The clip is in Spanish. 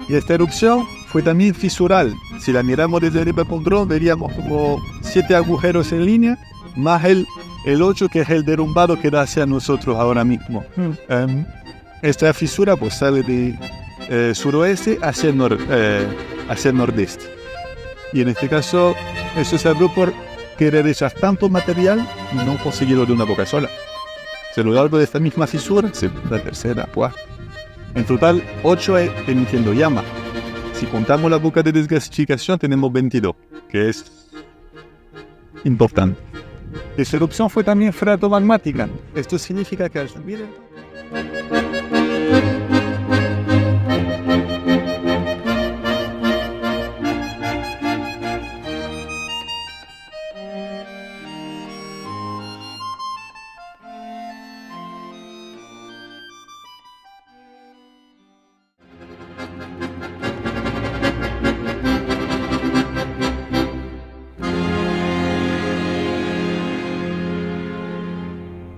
Y esta erupción fue también fisural. Si la miramos desde el dron, veríamos como 7 agujeros en línea, más el 8 que es el derrumbado que da hacia nosotros ahora mismo. Esta fisura pues sale de suroeste hacia el nordeste. Y en este caso, eso se abrió por querer echar tanto material y no conseguirlo de una boca sola. A lo largo de esta misma fisura, segunda, tercera, cuarta. En total, 8 emitiendo llama. Si contamos la boca de desgasificación, tenemos 22, que es importante. Esta erupción fue también fratromagmática. Esto significa que al subir